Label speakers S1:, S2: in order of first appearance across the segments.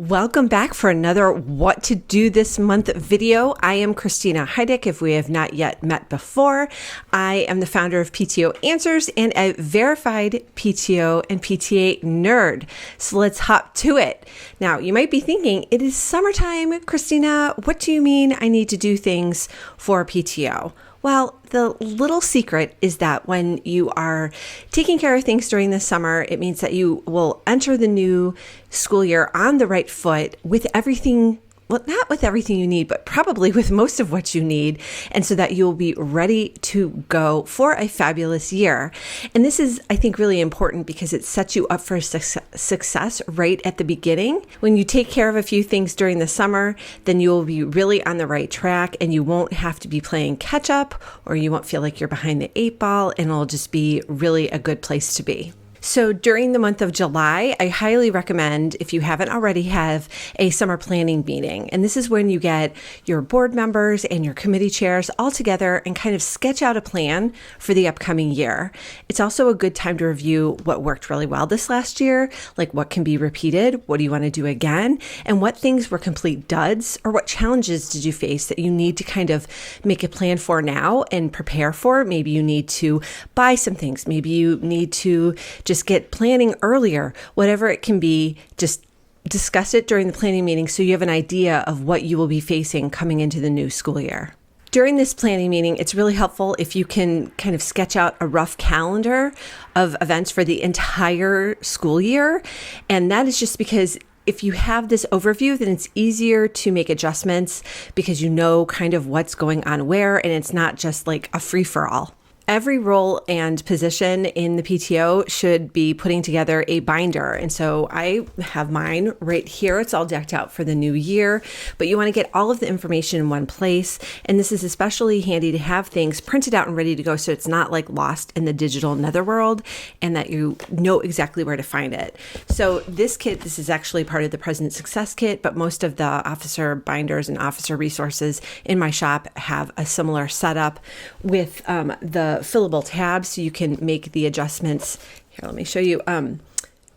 S1: Welcome back for another What to Do This Month video. I am Christina Heidick. If we have not yet met before, I am the founder of PTO Answers and a verified PTO and PTA nerd. So let's hop to it. Now, you might be thinking, it is summertime, Christina. What do you mean I need to do things for PTO? Well, the little secret is that when you are taking care of things during the summer, it means that you will enter the new school year on the right foot with everything. Well, not with everything you need, but probably with most of what you need. And so that you'll be ready to go for a fabulous year. And this is, I think, really important because it sets you up for success right at the beginning. When you take care of a few things during the summer, then you'll be really on the right track and you won't have to be playing catch up, or you won't feel like you're behind the 8 ball, and it'll just be really a good place to be. So during the month of July, I highly recommend, if you haven't already, have a summer planning meeting. And this is when you get your board members and your committee chairs all together and kind of sketch out a plan for the upcoming year. It's also a good time to review what worked really well this last year, like what can be repeated, what do you want to do again, and what things were complete duds, or what challenges did you face that you need to kind of make a plan for now and prepare for. Maybe you need to buy some things. Maybe you need to just get planning earlier, whatever it can be. Just discuss it during the planning meeting so you have an idea of what you will be facing coming into the new school year. During this planning meeting, it's really helpful if you can kind of sketch out a rough calendar of events for the entire school year. And that is just because if you have this overview, then it's easier to make adjustments because you know kind of what's going on where, and it's not just like a free-for-all. Every role and position in the PTO should be putting together a binder. And so I have mine right here. It's all decked out for the new year, but you want to get all of the information in one place. And this is especially handy to have things printed out and ready to go so it's not like lost in the digital netherworld, and that you know exactly where to find it. So this kit, this is actually part of the President Success Kit, but most of the officer binders and officer resources in my shop have a similar setup with the fillable tabs, so you can make the adjustments. Here, let me show you,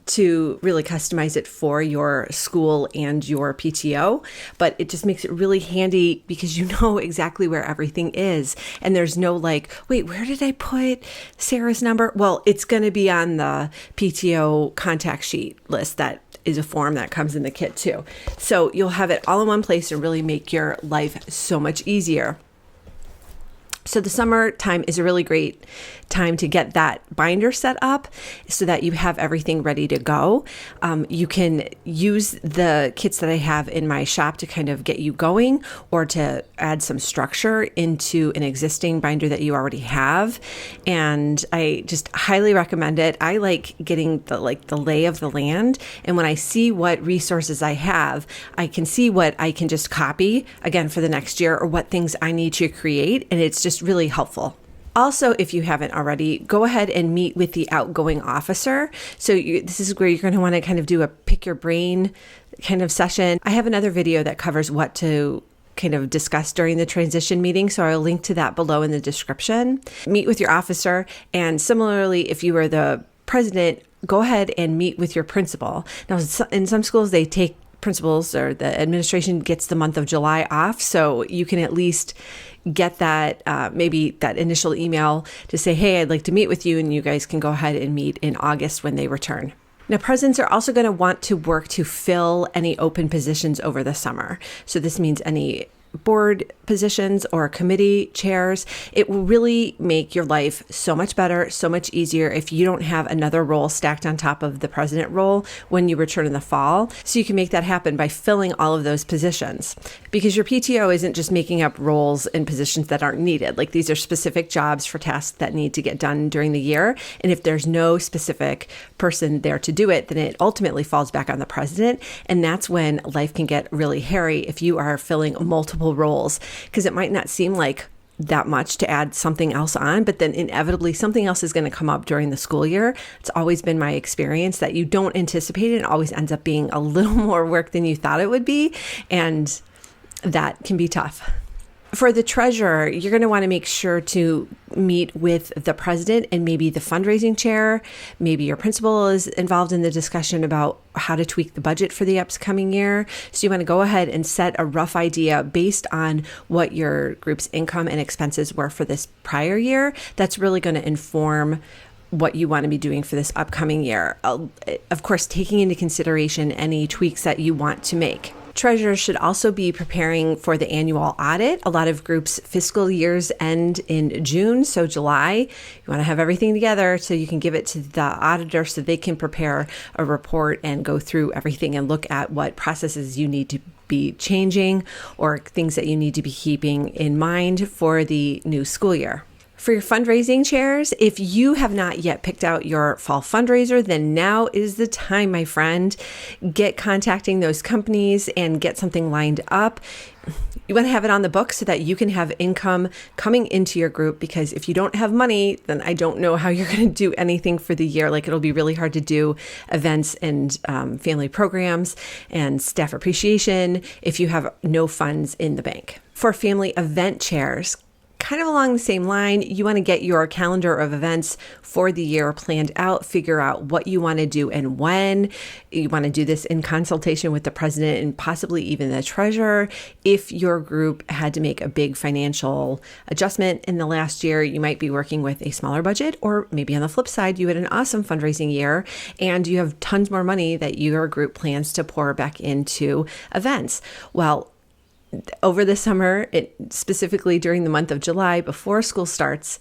S1: to really customize it for your school and your PTO. But it just makes it really handy because you know exactly where everything is. And there's no like, wait, where did I put Sarah's number? Well, it's going to be on the PTO contact sheet list. That is a form that comes in the kit too. So you'll have it all in one place and really make your life so much easier. So the summertime is a really great time to get that binder set up so that you have everything ready to go. You can use the kits that I have in my shop to kind of get you going, or to add some structure into an existing binder that you already have. And I just highly recommend it. I like getting the lay of the land. And when I see what resources I have, I can see what I can just copy again for the next year, or what things I need to create. And it's just really helpful. Also, if you haven't already, go ahead and meet with the outgoing officer. So this is where you're going to want to kind of do a pick your brain kind of session. I have another video that covers what to kind of discuss during the transition meeting, so I'll link to that below in the description. Meet with your officer, and similarly, if you are the president, go ahead and meet with your principal. Now, in some schools, they take principals, or the administration gets the month of July off, so you can at least get that maybe that initial email to say, hey, I'd like to meet with you, and you guys can go ahead and meet in August when they return. Now, presidents are also going to want to work to fill any open positions over the summer. So this means any board positions or committee chairs. It will really make your life so much better, so much easier if you don't have another role stacked on top of the president role when you return in the fall. So you can make that happen by filling all of those positions, because your PTO isn't just making up roles and positions that aren't needed. Like, these are specific jobs for tasks that need to get done during the year. And if there's no specific person there to do it, then it ultimately falls back on the president. And that's when life can get really hairy if you are filling multiple roles, because it might not seem like that much to add something else on, but then inevitably something else is going to come up during the school year. It's always been my experience that you don't anticipate it. It always ends up being a little more work than you thought it would be, and that can be tough. For the treasurer, you're going to want to make sure to meet with the president and maybe the fundraising chair. Maybe your principal is involved in the discussion about how to tweak the budget for the upcoming year. So you want to go ahead and set a rough idea based on what your group's income and expenses were for this prior year. That's really going to inform what you want to be doing for this upcoming year. Of course, taking into consideration any tweaks that you want to make. Treasurers should also be preparing for the annual audit. A lot of groups' fiscal years end in June, so July. You want to have everything together so you can give it to the auditor so they can prepare a report and go through everything and look at what processes you need to be changing or things that you need to be keeping in mind for the new school year. For your fundraising chairs, if you have not yet picked out your fall fundraiser, then now is the time, my friend. Get contacting those companies and get something lined up. You want to have it on the book so that you can have income coming into your group, because if you don't have money, then I don't know how you're going to do anything for the year. Like, it'll be really hard to do events and family programs and staff appreciation if you have no funds in the bank. For family event chairs, kind of along the same line, you want to get your calendar of events for the year planned out, figure out what you want to do and when. You want to do this in consultation with the president and possibly even the treasurer. If your group had to make a big financial adjustment in the last year, you might be working with a smaller budget, or maybe on the flip side, you had an awesome fundraising year and you have tons more money that your group plans to pour back into events. Well, over the summer, specifically during the month of July, before school starts,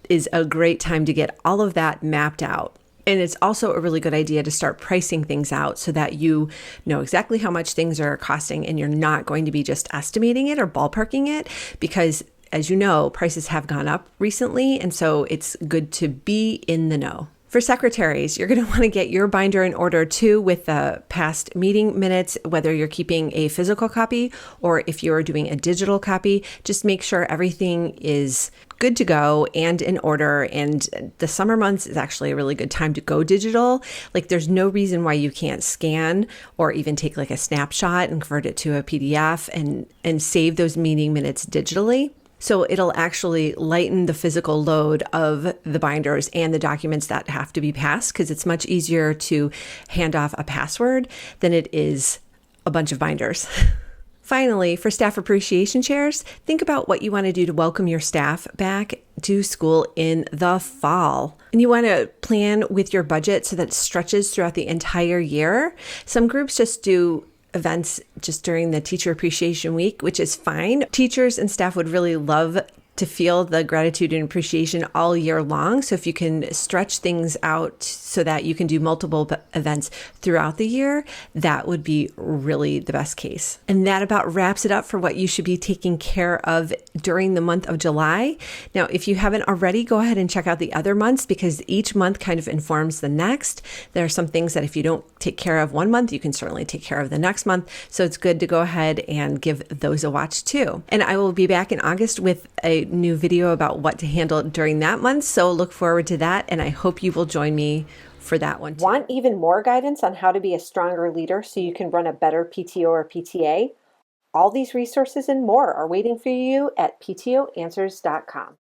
S1: is a great time to get all of that mapped out. And it's also a really good idea to start pricing things out so that you know exactly how much things are costing and you're not going to be just estimating it or ballparking it, because as you know, prices have gone up recently. And so it's good to be in the know. For secretaries, you're going to want to get your binder in order too with the past meeting minutes, whether you're keeping a physical copy or if you're doing a digital copy. Just make sure everything is good to go and in order. And the summer months is actually a really good time to go digital. Like, there's no reason why you can't scan or even take like a snapshot and convert it to a PDF and save those meeting minutes digitally. So it'll actually lighten the physical load of the binders and the documents that have to be passed, because it's much easier to hand off a password than it is a bunch of binders. Finally, for staff appreciation chairs, think about what you want to do to welcome your staff back to school in the fall. And you want to plan with your budget so that it stretches throughout the entire year. Some groups just do events just during the Teacher Appreciation Week, which is fine. Teachers and staff would really love to feel the gratitude and appreciation all year long. So if you can stretch things out so that you can do multiple events throughout the year, that would be really the best case. And that about wraps it up for what you should be taking care of during the month of July. Now, if you haven't already, go ahead and check out the other months, because each month kind of informs the next. There are some things that if you don't take care of one month, you can certainly take care of the next month. So it's good to go ahead and give those a watch too. And I will be back in August with a new video about what to handle during that month. So look forward to that. And I hope you will join me for that one too. Want even more guidance on how to be a stronger leader so you can run a better PTO or PTA? All these resources and more are waiting for you at PTOanswers.com.